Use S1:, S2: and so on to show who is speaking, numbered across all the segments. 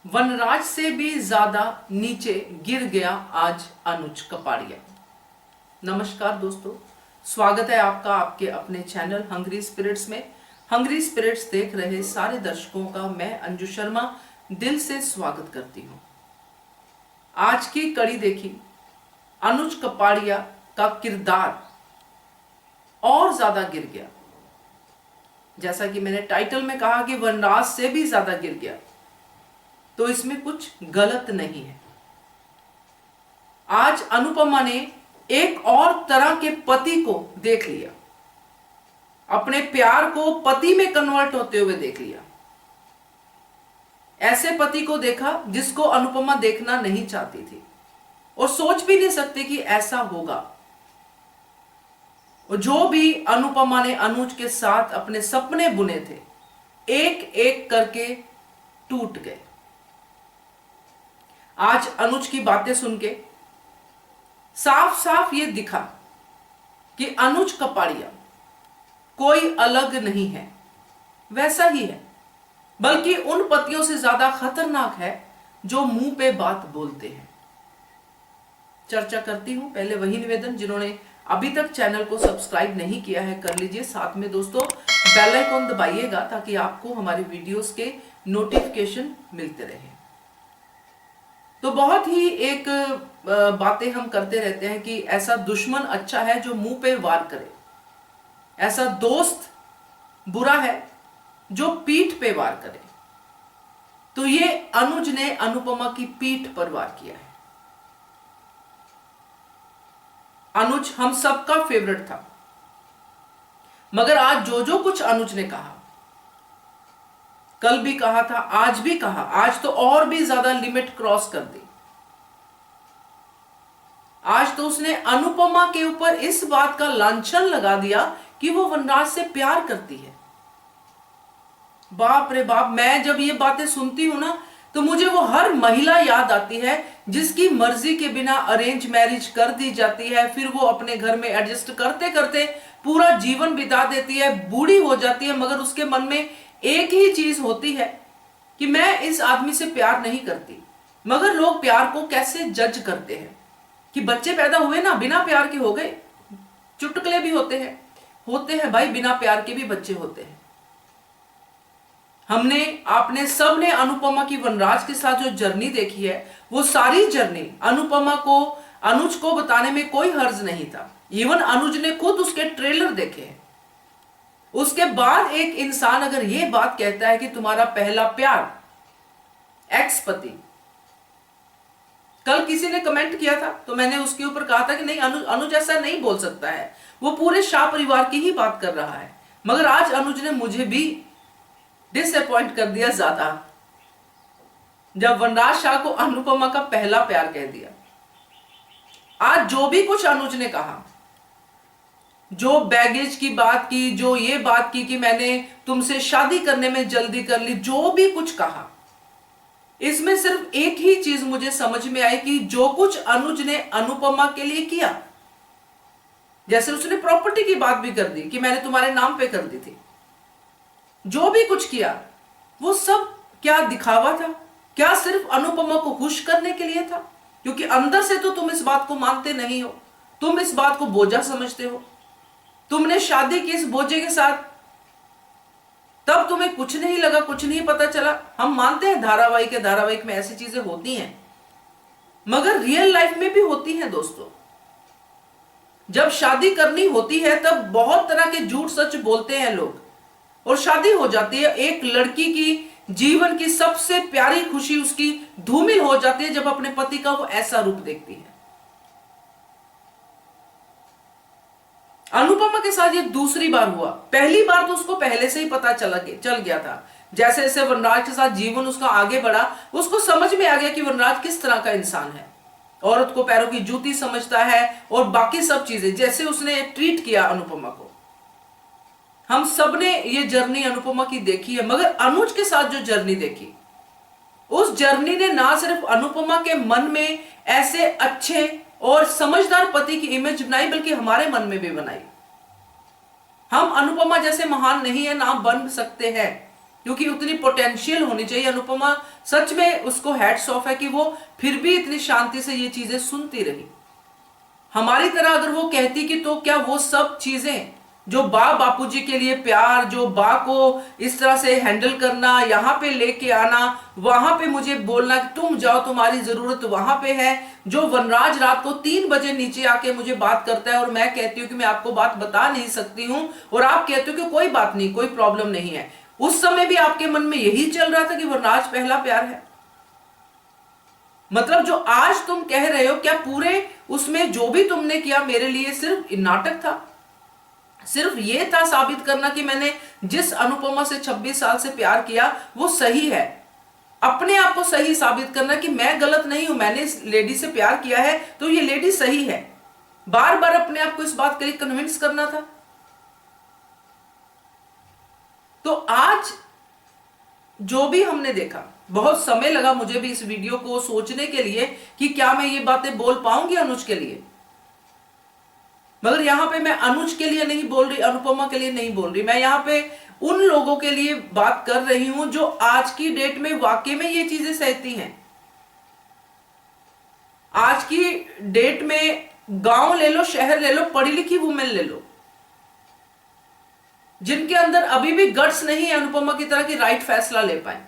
S1: वनराज से भी ज्यादा नीचे गिर गया आज अनुज कपाड़िया। नमस्कार दोस्तों, स्वागत है आपका आपके अपने चैनल हंग्री स्पिरिट्स में। हंग्री स्पिरिट्स देख रहे सारे दर्शकों का मैं अंजू शर्मा दिल से स्वागत करती हूं। आज की कड़ी देखी, अनुज कपाड़िया का किरदार और ज्यादा गिर गया। जैसा कि मैंने टाइटल में कहा कि वनराज से भी ज्यादा गिर गया, तो इसमें कुछ गलत नहीं है। आज अनुपमा ने एक और तरह के पति को देख लिया, अपने प्यार को पति में कन्वर्ट होते हुए देख लिया। ऐसे पति को देखा जिसको अनुपमा देखना नहीं चाहती थी और सोच भी नहीं सकती कि ऐसा होगा। और जो भी अनुपमा ने अनुज के साथ अपने सपने बुने थे, एक एक करके टूट गए। आज अनुज की बातें सुन के साफ साफ ये दिखा कि अनुज कपाड़िया कोई अलग नहीं है, वैसा ही है, बल्कि उन पतियों से ज्यादा खतरनाक है जो मुंह पे बात बोलते हैं। चर्चा करती हूं। पहले वही निवेदन, जिन्होंने अभी तक चैनल को सब्सक्राइब नहीं किया है कर लीजिए। साथ में दोस्तों बेल आइकॉन दबाइएगा ताकि आपको हमारी वीडियोस के नोटिफिकेशन मिलते रहे। तो बहुत ही एक बातें हम करते रहते हैं कि ऐसा दुश्मन अच्छा है जो मुंह पे वार करे, ऐसा दोस्त बुरा है जो पीठ पे वार करे। तो ये अनुज ने अनुपमा की पीठ पर वार किया है। अनुज हम सबका फेवरेट था, मगर आज जो जो कुछ अनुज ने कहा, कल भी कहा था, आज भी कहा, आज तो और भी ज्यादा लिमिट क्रॉस कर दी। आज तो उसने अनुपमा के ऊपर इस बात का लांछन लगा दिया कि वो वनराज से प्यार करती है। बाप रे बाप, मैं जब ये बातें सुनती हूं ना, तो मुझे वो हर महिला याद आती है जिसकी मर्जी के बिना अरेंज मैरिज कर दी जाती है, फिर वो अपने घर में एडजस्ट करते करते पूरा जीवन बिता देती है, बूढ़ी हो जाती है, मगर उसके मन में एक ही चीज होती है कि मैं इस आदमी से प्यार नहीं करती। मगर लोग प्यार को कैसे जज करते हैं कि बच्चे पैदा हुए ना, बिना प्यार के हो गए। चुटकुले भी होते हैं भाई, बिना प्यार के भी बच्चे होते हैं। आपने सब ने अनुपमा की वनराज के साथ जो जर्नी देखी है, वो सारी जर्नी अनुपमा को, अनुज को बताने में कोई हर्ज नहीं था। इवन अनुज ने खुद उसके ट्रेलर देखे हैं। उसके बाद एक इंसान अगर ये बात कहता है कि तुम्हारा पहला प्यार एक्स पति, कल किसी ने कमेंट किया था तो मैंने उसके ऊपर कहा था कि नहीं, अनुज ऐसा नहीं बोल सकता है, वो पूरे शाह परिवार की ही बात कर रहा है। मगर आज अनुज ने मुझे भी डिसअपॉइंट कर दिया ज्यादा, जब वनराज शाह को अनुपमा का पहला प्यार कह दिया। आज जो भी कुछ अनुज ने कहा, जो बैगेज की बात की, जो ये बात की कि मैंने तुमसे शादी करने में जल्दी कर ली, जो भी कुछ कहा, इसमें सिर्फ एक ही चीज मुझे समझ में आई कि जो कुछ अनुज ने अनुपमा के लिए किया, जैसे उसने प्रॉपर्टी की बात भी कर दी कि मैंने तुम्हारे नाम पे कर दी थी, जो भी कुछ किया वो सब क्या दिखावा था? क्या सिर्फ अनुपमा को खुश करने के लिए था? क्योंकि अंदर से तो तुम इस बात को मानते नहीं हो, तुम इस बात को बोझा समझते हो। तुमने शादी की इस बोझे के साथ, तब तुम्हें कुछ नहीं लगा, कुछ नहीं पता चला। हम मानते हैं धारावाहिक में ऐसी चीजें होती हैं, मगर रियल लाइफ में भी होती हैं दोस्तों। जब शादी करनी होती है तब बहुत तरह के झूठ सच बोलते हैं लोग, और शादी हो जाती है। एक लड़की की जीवन की सबसे प्यारी खुशी उसकी धूमिल हो जाती है जब अपने पति का वो ऐसा रूप देखती है। अनुपमा के साथ ये दूसरी बार हुआ। पहली बार तो उसको पहले से ही पता चल गया था। जैसे जैसे वनराज के साथ जीवन उसका आगे बढ़ा, उसको समझ में आ गया कि वनराज किस तरह का इंसान है। औरत को पैरों की जूती समझता है और बाकी सब चीजें, जैसे उसने ट्रीट किया अनुपमा को। हम सब ने ये जर्नी अनुपमा की देखी है, मगर अनुज के साथ जो जर्नी देखी, उस जर्नी ने ना सिर्फ अनुपमा के मन में ऐसे अच्छे और समझदार पति की इमेज बनाई, बल्कि हमारे मन में भी बनाई। हम अनुपमा जैसे महान नहीं है, ना बन सकते हैं, क्योंकि उतनी पोटेंशियल होनी चाहिए। अनुपमा सच में उसको हैट्स ऑफ है कि वो फिर भी इतनी शांति से ये चीजें सुनती रही। हमारी तरह अगर वो कहती कि तो क्या वो सब चीजें जो बापूजी के लिए प्यार, जो को इस तरह से हैंडल करना, यहाँ पे लेके आना, वहां पे मुझे बोलना कि तुम जाओ तुम्हारी जरूरत वहां पे है, जो वनराज रात को 3 बजे नीचे आके मुझे बात करता है और मैं कहती हूँ कि मैं आपको बात बता नहीं सकती हूँ और आप कहते हो कि कोई बात नहीं, कोई प्रॉब्लम नहीं है, उस समय भी आपके मन में यही चल रहा था कि वनराज पहला प्यार है। मतलब जो आज तुम कह रहे हो, क्या पूरे उसमें जो भी तुमने किया मेरे लिए सिर्फ नाटक था? सिर्फ ये था साबित करना कि मैंने जिस अनुपमा से 26 साल से प्यार किया वो सही है, अपने आप को सही साबित करना कि मैं गलत नहीं हूं, मैंने इस लेडी से प्यार किया है तो ये लेडी सही है। बार बार अपने आप को इस बात के लिए कन्विंस करना था। तो आज जो भी हमने देखा, बहुत समय लगा मुझे भी इस वीडियो को सोचने के लिए कि क्या मैं ये बातें बोल पाऊंगी अनुज के लिए, मगर यहां पे मैं अनुज के लिए नहीं बोल रही, अनुपमा के लिए नहीं बोल रही, मैं यहां पे उन लोगों के लिए बात कर रही हूं जो आज की डेट में वाकई में ये चीजें सहती हैं। आज की डेट में गांव ले लो, शहर ले लो, पढ़ी लिखी वुमेन ले लो, जिनके अंदर अभी भी गट्स नहीं है अनुपमा की तरह की राइट फैसला ले पाए।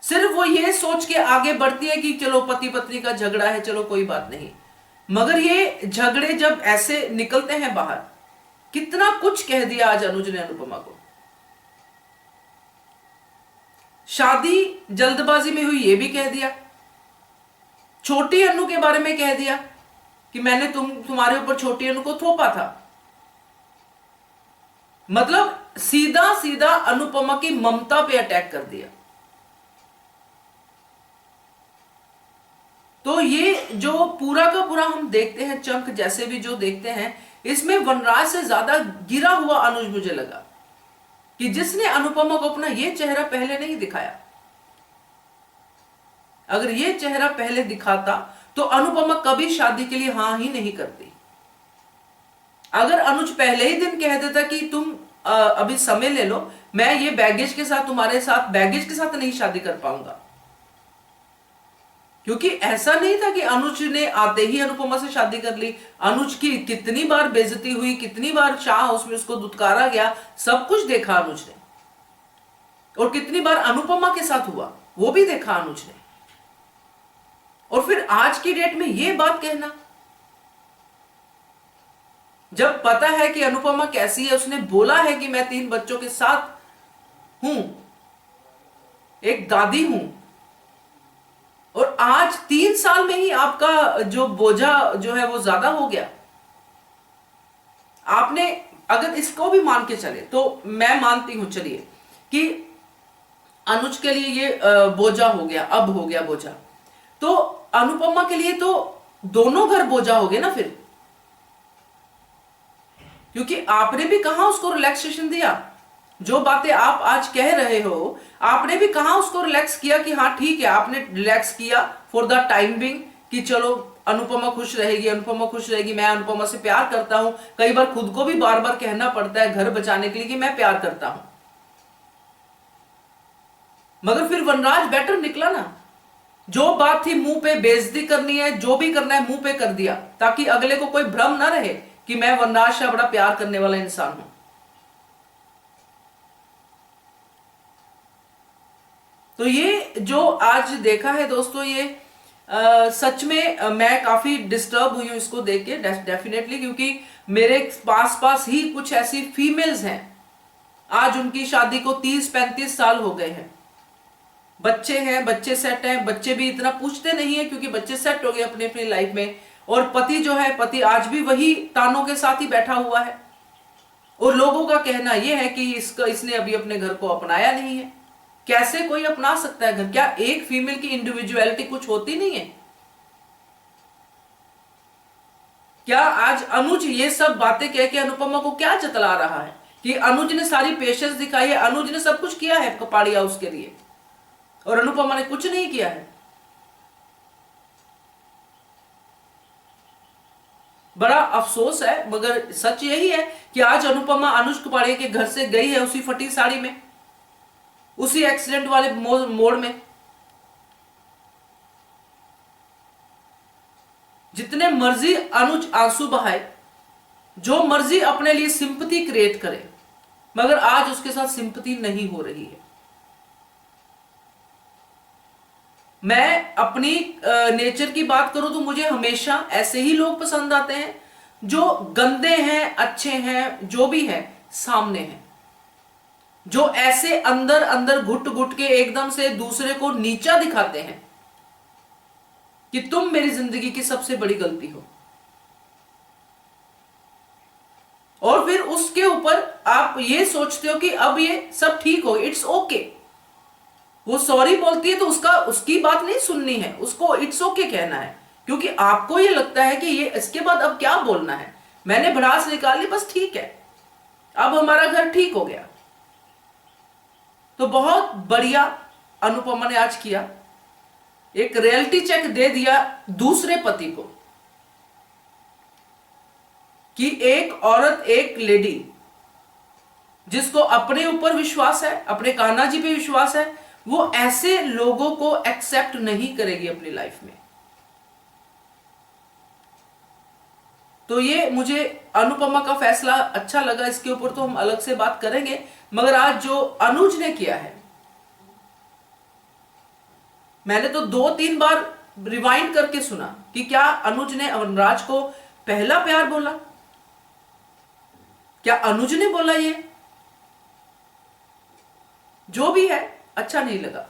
S1: सिर्फ वो ये सोच के आगे बढ़ती है कि चलो पति पत्नी का झगड़ा है, चलो कोई बात नहीं, मगर ये झगड़े जब ऐसे निकलते हैं बाहर, कितना कुछ कह दिया आज अनुज ने अनुपमा को। शादी जल्दबाजी में हुई ये भी कह दिया, छोटी अनु के बारे में कह दिया कि मैंने तुम्हारे ऊपर छोटी अनु को थोपा था। मतलब सीधा सीधा अनुपमा की ममता पे अटैक कर दिया। तो ये जो पूरा का पूरा हम देखते हैं, चंक जैसे भी जो देखते हैं, इसमें वनराज से ज्यादा गिरा हुआ अनुज मुझे लगा कि जिसने अनुपमा को अपना ये चेहरा पहले नहीं दिखाया। अगर ये चेहरा पहले दिखाता तो अनुपमा कभी शादी के लिए हां ही नहीं करती। अगर अनुज पहले ही दिन कह देता कि तुम अभी समय ले लो, मैं ये बैगेज के साथ तुम्हारे साथ बैगेज के साथ नहीं शादी कर पाऊंगा, क्योंकि ऐसा नहीं था कि अनुज ने आते ही अनुपमा से शादी कर ली। अनुज की कितनी बार बेइज्जती हुई, कितनी बार शाह हाउस में उसको दुत्कारा गया, सब कुछ देखा अनुज ने, और कितनी बार अनुपमा के साथ हुआ वो भी देखा अनुज ने। और फिर आज की डेट में ये बात कहना, जब पता है कि अनुपमा कैसी है, उसने बोला है कि मैं 3 बच्चों के साथ हूं, एक दादी हूं, और आज 3 साल में ही आपका जो बोझा जो है वो ज्यादा हो गया। आपने अगर इसको भी मान के चले तो मैं मानती हूं, चलिए, कि अनुज के लिए ये बोझा हो गया, अब हो गया बोझा, तो अनुपमा के लिए तो दोनों घर बोझा हो गए ना फिर, क्योंकि आपने भी कहां उसको रिलैक्सेशन दिया। जो बातें आप आज कह रहे हो, आपने भी कहां उसको रिलैक्स किया कि हाँ ठीक है, आपने रिलैक्स किया फॉर द टाइम बिंग कि चलो अनुपमा खुश रहेगी, अनुपमा खुश रहेगी, मैं अनुपमा से प्यार करता हूं। कई बार खुद को भी बार बार कहना पड़ता है घर बचाने के लिए कि मैं प्यार करता हूं, मगर फिर वनराज बेटर निकला ना। जो बात थी मुंह पे बेइज्जती करनी है, जो भी करना है मुंह पे कर दिया, ताकि अगले को कोई भ्रम ना रहे कि मैं वनराज से बड़ा प्यार करने वाला इंसान हूं। तो ये जो आज देखा है दोस्तों, ये सच में मैं काफी डिस्टर्ब हुई हूं इसको देख के, डेफिनेटली, क्योंकि मेरे पास ही कुछ ऐसी फीमेल्स हैं, आज उनकी शादी को 30-35 साल हो गए हैं, बच्चे हैं, बच्चे सेट हैं, बच्चे भी इतना पूछते नहीं है क्योंकि बच्चे सेट हो गए अपनी अपनी लाइफ में, और पति जो है, पति आज भी वही तानों के साथ ही बैठा हुआ है, और लोगों का कहना यह है कि इसने अभी अपने घर को अपनाया नहीं है। कैसे कोई अपना सकता है घर? क्या एक फीमेल की इंडिविजुअलिटी कुछ होती नहीं है? क्या आज अनुज ये सब बातें कह के अनुपमा को क्या जतला रहा है कि अनुज ने सारी पेशेंस दिखाई है, अनुज ने सब कुछ किया है कपाड़ी हाउस के लिए, और अनुपमा ने कुछ नहीं किया है? बड़ा अफसोस है, मगर सच यही है कि आज अनुपमा अनुज कुपाड़े के घर से गई है उसी फटी साड़ी में, उसी एक्सीडेंट वाले मोड़ में। जितने मर्जी अनुज आंसू बहाए, जो मर्जी अपने लिए सिंपैथी क्रिएट करे, मगर आज उसके साथ सिंपैथी नहीं हो रही है। मैं अपनी नेचर की बात करूं तो मुझे हमेशा ऐसे ही लोग पसंद आते हैं जो गंदे हैं, अच्छे हैं, जो भी है सामने हैं, जो ऐसे अंदर अंदर घुट घुट के एकदम से दूसरे को नीचा दिखाते हैं कि तुम मेरी जिंदगी की सबसे बड़ी गलती हो, और फिर उसके ऊपर आप ये सोचते हो कि अब ये सब ठीक हो, इट्स ओके। वो सॉरी बोलती है तो उसकी बात नहीं सुननी है, उसको इट्स ओके कहना है, क्योंकि आपको ये लगता है कि ये इसके बाद अब क्या बोलना है, मैंने भड़ास निकाल ली, बस ठीक है, अब हमारा घर ठीक हो गया। तो बहुत बढ़िया अनुपमा ने आज किया, एक रियलिटी चेक दे दिया दूसरे पति को कि एक औरत, एक लेडी जिसको अपने ऊपर विश्वास है, अपने कान्हा जी पे विश्वास है, वो ऐसे लोगों को एक्सेप्ट नहीं करेगी अपनी लाइफ में। तो ये मुझे अनुपमा का फैसला अच्छा लगा, इसके ऊपर तो हम अलग से बात करेंगे, मगर आज जो अनुज ने किया है, मैंने तो 2-3 बार रिवाइंड करके सुना कि क्या अनुज ने वनराज को पहला प्यार बोला, क्या अनुज ने बोला, ये जो भी है अच्छा नहीं लगा।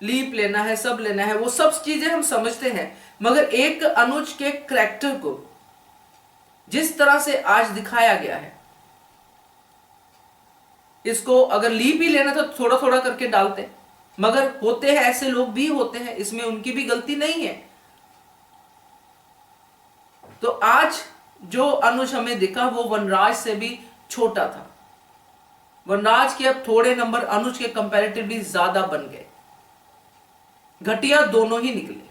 S1: लीप लेना है, सब लेना है, वो सब चीजें हम समझते हैं, मगर एक अनुज के कैरेक्टर को जिस तरह से आज दिखाया गया है, इसको अगर लीप ही लेना तो थोड़ा थोड़ा करके डालते, मगर होते हैं ऐसे लोग भी होते हैं, इसमें उनकी भी गलती नहीं है। तो आज जो अनुज हमें दिखा वो वनराज से भी छोटा था। वनराज के अब थोड़े नंबर अनुज के कंपैरेटिवली ज्यादा बन गए, घटिया दोनों ही निकले।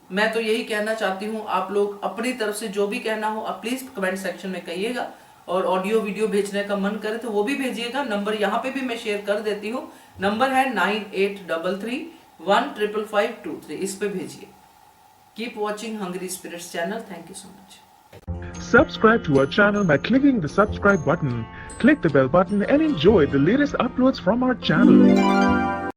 S1: मैं तो यही कहना चाहती हूं, आप लोग अपनी तरफ से जो भी कहना हो आप प्लीज कमेंट सेक्शन में कहिएगा, और ऑडियो वीडियो भेजने का मन करे तो वो भी भेजिएगा। नंबर यहां पे भी मैं शेयर कर देती हूं, नंबर है 9833155523, इस पे भेजिए। Keep watching hungry spirits channel. Thank you so much.
S2: Subscribe to our channel by clicking the subscribe button. Click the bell button and enjoy the latest uploads from our channel.